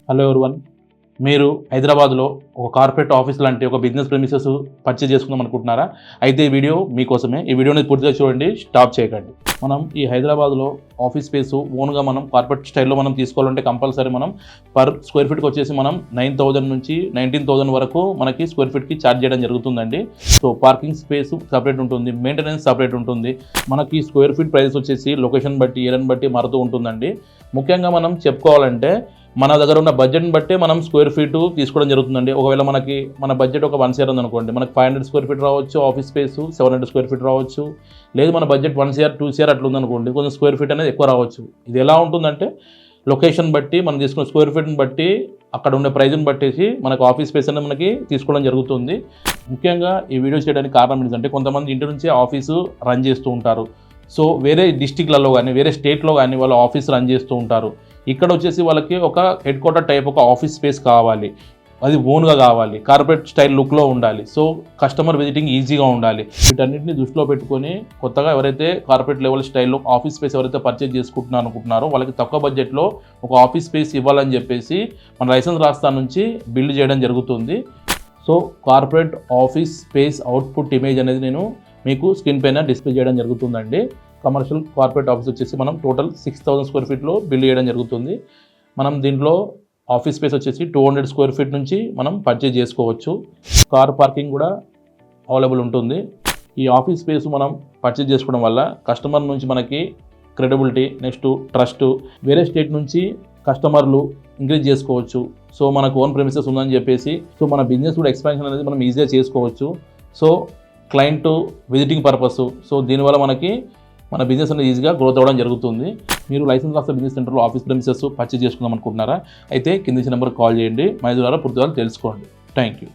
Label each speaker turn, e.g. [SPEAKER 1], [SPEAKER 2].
[SPEAKER 1] Hello everyone, మీరు హైదరాబాద్లో ఒక కార్పొరేట్ ఆఫీస్ లాంటి ఒక బిజినెస్ ప్రెమిసెస్ పర్చేజ్ చేసుకుందాం అనుకుంటున్నారా? అయితే ఈ వీడియో మీకోసమే. ఈ వీడియోని పూర్తిగా చూడండి, స్టాప్ చేయకండి. మనం ఈ హైదరాబాద్లో ఆఫీస్ స్పేస్ ఓన్గా మనం కార్పొరేట్ స్టైల్లో మనం తీసుకోవాలంటే కంపల్సరీ మనం పర్ స్క్వేర్ ఫీట్కి వచ్చేసి మనం 9,000 నుంచి 19,000 వరకు మనకి స్క్వేర్ ఫీట్కి ఛార్జ్ చేయడం జరుగుతుందండి. సో పార్కింగ్ స్పేస్ సపరేట్ ఉంటుంది, మెయింటెనెన్స్ సపరేట్ ఉంటుంది. మనకి స్క్వేర్ ఫీట్ ప్రైస్ వచ్చేసి లొకేషన్ బట్టి ఏరియాని బట్టి మారుతూ ఉంటుందండి. ముఖ్యంగా మనం చెప్పుకోవాలంటే మన దగ్గర ఉన్న బడ్జెట్ని బట్టి మనం స్క్వేర్ ఫీట్ తీసుకోవడం జరుగుతుందండి. ఒకవేళ మన బడ్జెట్ ఒక 1 CR ఉందనుకోండి, మనకు 500 స్క్వేర్ ఫీట్ రావచ్చు ఆఫీస్ స్పేస్, 700 స్క్వేర్ ఫీట్ రావచ్చు. లేదు మన బడ్జెట్ 1 CR 2 CR అట్లా ఉందనుకోండి, కొంచెం స్క్వేర్ ఫీట్ అనేది ఎక్కువ రావచ్చు. ఇది ఎలా ఉంటుందంటే లొకేషన్ బట్టి మనం తీసుకున్న స్క్వేర్ ఫీట్ని బట్టి అక్కడ ఉండే ప్రైజ్ని బట్టేసి మనకు ఆఫీస్ స్పేస్ అనేది మనకి తీసుకోవడం జరుగుతుంది. ముఖ్యంగా ఈ వీడియో చేయడానికి కారణం ఏంటంటే కొంతమంది ఇంటి నుంచి ఆఫీసు రన్ చేస్తూ ఉంటారు. సో వేరే డిస్టిక్లలో కానీ వేరే స్టేట్లో కానీ వాళ్ళు ఆఫీస్ రన్ చేస్తూ ఉంటారు. ఇక్కడ వచ్చేసి వాళ్ళకి ఒక హెడ్ క్వార్టర్ టైప్ ఒక ఆఫీస్ స్పేస్ కావాలి, అది ఓన్గా కావాలి, కార్పొరేట్ స్టైల్ లుక్లో ఉండాలి. సో కస్టమర్ విజిటింగ్ ఈజీగా ఉండాలి. వీటన్నిటిని దృష్టిలో పెట్టుకొని కొత్తగా ఎవరైతే కార్పొరేట్ లెవెల్ స్టైల్లో ఆఫీస్ స్పేస్ ఎవరైతే పర్చేజ్ చేసుకుంటున్నారు అనుకుంటున్నారో వాళ్ళకి తక్కువ బడ్జెట్లో ఒక ఆఫీస్ స్పేస్ ఇవ్వాలని చెప్పేసి మన లైసెన్స్ రాస్తా నుంచి బిల్డ్ చేయడం జరుగుతుంది. So corporate office space output image అనేది నేను మీకు స్క్రీన్ పైన డిస్ప్లే చేయడం జరుగుతుందండి. కమర్షియల్ కార్పొరేట్ ఆఫీస్ వచ్చేసి మనం టోటల్ 6,000 స్క్వేర్ ఫీట్లో బిల్డ్ చేయడం జరుగుతుంది. మనం దీంట్లో ఆఫీస్ స్పేస్ వచ్చేసి 200 స్క్వేర్ ఫీట్ నుంచి మనం పర్చేజ్ చేసుకోవచ్చు. కార్ పార్కింగ్ కూడా అవైలబుల్ ఉంటుంది. ఈ ఆఫీస్ స్పేస్ మనం పర్చేజ్ చేసుకోవడం వల్ల కస్టమర్ నుంచి మనకి క్రెడిబిలిటీ, నెక్స్ట్ ట్రస్ట్, వేరే స్టేట్ నుంచి కస్టమర్లు ఇంక్రీజ్ చేసుకోవచ్చు. సో మనకు ఓన్ ప్రెమిసెస్ ఉందని చెప్పేసి సో మన బిజినెస్ కూడా ఎక్స్పాన్షన్ అనేది మనం ఈజీగా చేసుకోవచ్చు. So client visiting purpose, so దీనివల్ల మనకి మన బిజినెస్ అనేది ఈజీగా గ్రోత్ అవ్వడం జరుగుతుంది. మీరు లైసెన్స్ రాష్ట్ర బిజినెస్ సెంటర్లో ఆఫీస్ ప్రెమిసెస్ పర్చేజ్ చేసుకుందాం అనుకుంటున్నారా? అయితే కింది నెంబర్కి కాల్ చేయండి, మా ద్వారా పూర్తిగా తెలుసుకోండి. Thank you.